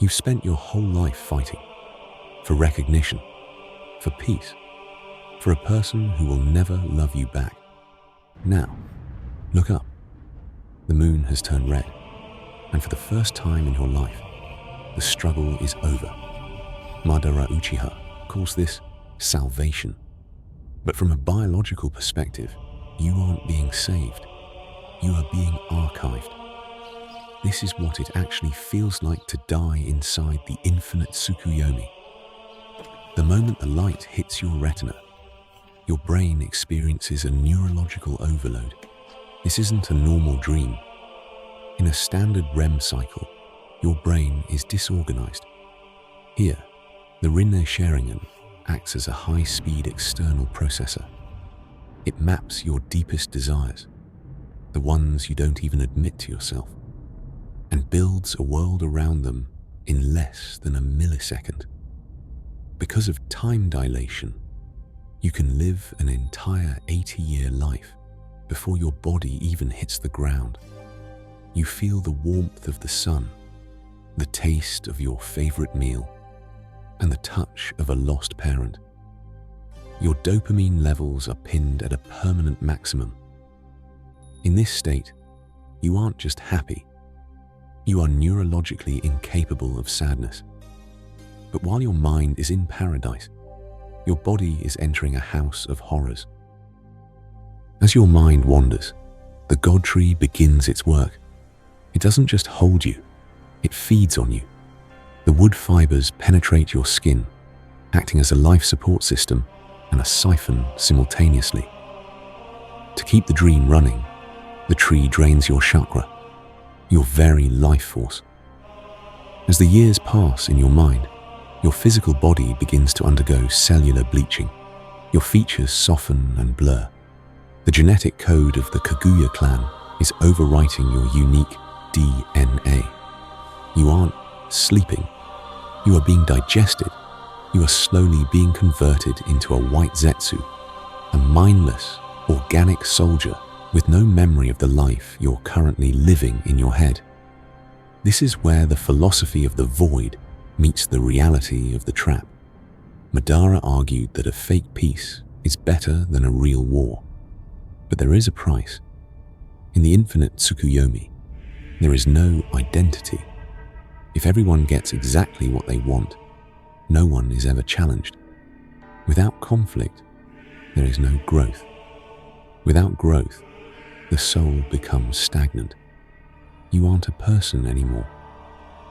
You've spent your whole life fighting for recognition, for peace, for a person who will never love you back. Now, look up. The moon has turned red, and for the first time in your life, the struggle is over. Madara Uchiha calls this salvation. But from a biological perspective, you aren't being saved. You are being archived. This is what it actually feels like to die inside the Infinite Tsukuyomi. The moment the light hits your retina, your brain experiences a neurological overload. This isn't a normal dream. In a standard REM cycle, your brain is disorganized. Here, the Rinne Sharingan acts as a high-speed external processor. It maps your deepest desires, the ones you don't even admit to yourself, and builds a world around them in less than a millisecond. Because of time dilation, you can live an entire 80-year life before your body even hits the ground. You feel the warmth of the sun, the taste of your favorite meal, and the touch of a lost parent. Your dopamine levels are pinned at a permanent maximum. In this state, you aren't just happy, you are neurologically incapable of sadness. But while your mind is in paradise, your body is entering a house of horrors. As your mind wanders, the God Tree begins its work. It doesn't just hold you, it feeds on you. The wood fibers penetrate your skin, acting as a life support system and a siphon simultaneously. To keep the dream running, the tree drains your chakra, your very life force. As the years pass in your mind, your physical body begins to undergo cellular bleaching. Your features soften and blur. The genetic code of the Kaguya clan is overwriting your unique DNA. You aren't sleeping. You are being digested. You are slowly being converted into a White Zetsu, a mindless, organic soldier with no memory of the life you're currently living in your head. This is where the philosophy of the void meets the reality of the trap. Madara argued that a fake peace is better than a real war. But there is a price. In the Infinite Tsukuyomi, there is no identity. If everyone gets exactly what they want, no one is ever challenged. Without conflict, there is no growth. Without growth, the soul becomes stagnant. You aren't a person anymore.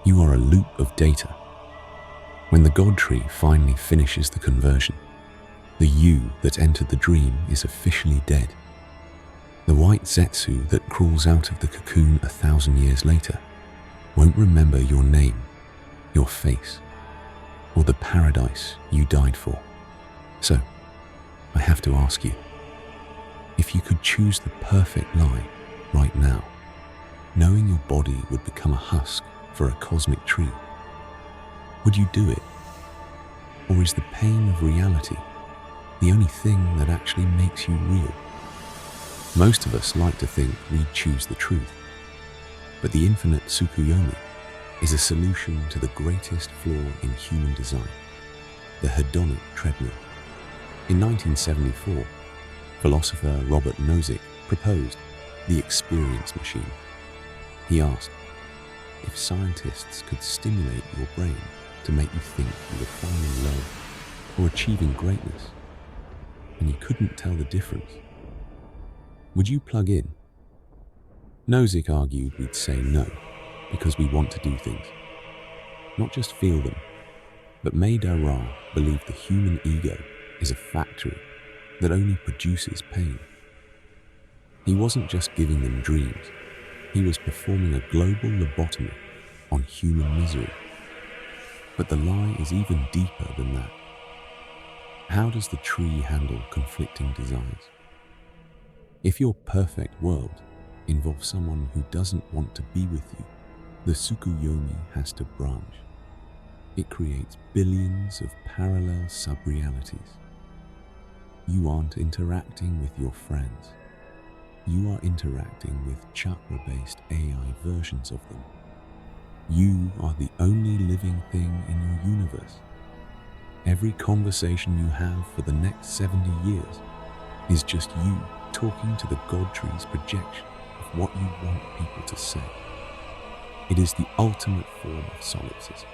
You are a loop of data. When the God Tree finally finishes the conversion, the you that entered the dream is officially dead. The White Zetsu that crawls out of the cocoon 1,000 years later won't remember your name, your face, or the paradise you died for. So, I have to ask you, if you could choose the perfect lie right now, knowing your body would become a husk for a cosmic tree, would you do it? Or is the pain of reality the only thing that actually makes you real? Most of us like to think we choose the truth, but the Infinite Tsukuyomi is a solution to the greatest flaw in human design, the hedonic treadmill. In 1974, philosopher Robert Nozick proposed the experience machine. He asked, if scientists could stimulate your brain to make you think you were finding love or achieving greatness, and you couldn't tell the difference, would you plug in? Nozick argued we'd say no, because we want to do things, not just feel them. But Madara believed the human ego is a factory that only produces pain. He wasn't just giving them dreams, he was performing a global lobotomy on human misery. But the lie is even deeper than that. How does the tree handle conflicting desires? If your perfect world involves someone who doesn't want to be with you, the Tsukuyomi has to branch. It creates billions of parallel sub-realities. You aren't interacting with your friends. You are interacting with chakra-based AI versions of them. You are the only living thing in your universe. Every conversation you have for the next 70 years is just you talking to the God Tree's projection of what you want people to say. It is the ultimate form of solipsism,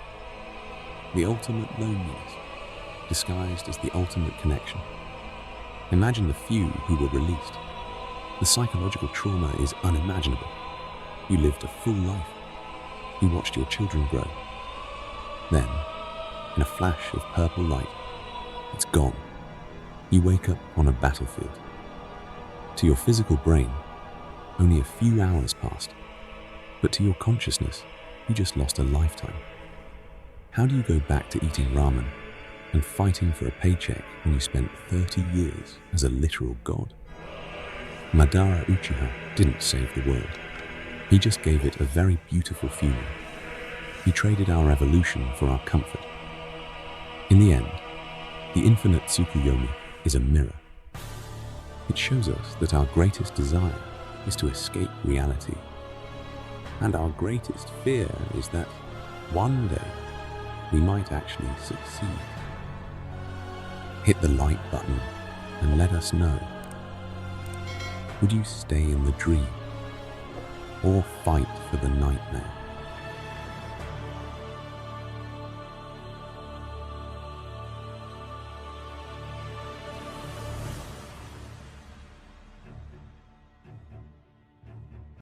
the ultimate loneliness, disguised as the ultimate connection. Imagine the few who were released. The psychological trauma is unimaginable. You lived a full life. You watched your children grow. Then, in a flash of purple light, it's gone. You wake up on a battlefield. To your physical brain, only a few hours passed. But to your consciousness, you just lost a lifetime. How do you go back to eating ramen and fighting for a paycheck when you spent 30 years as a literal god? Madara Uchiha didn't save the world. He just gave it a very beautiful funeral. He traded our evolution for our comfort. In the end, the Infinite Tsukuyomi is a mirror. It shows us that our greatest desire is to escape reality. And our greatest fear is that one day we might actually succeed. Hit the like button and let us know. Would you stay in the dream or fight for the nightmare?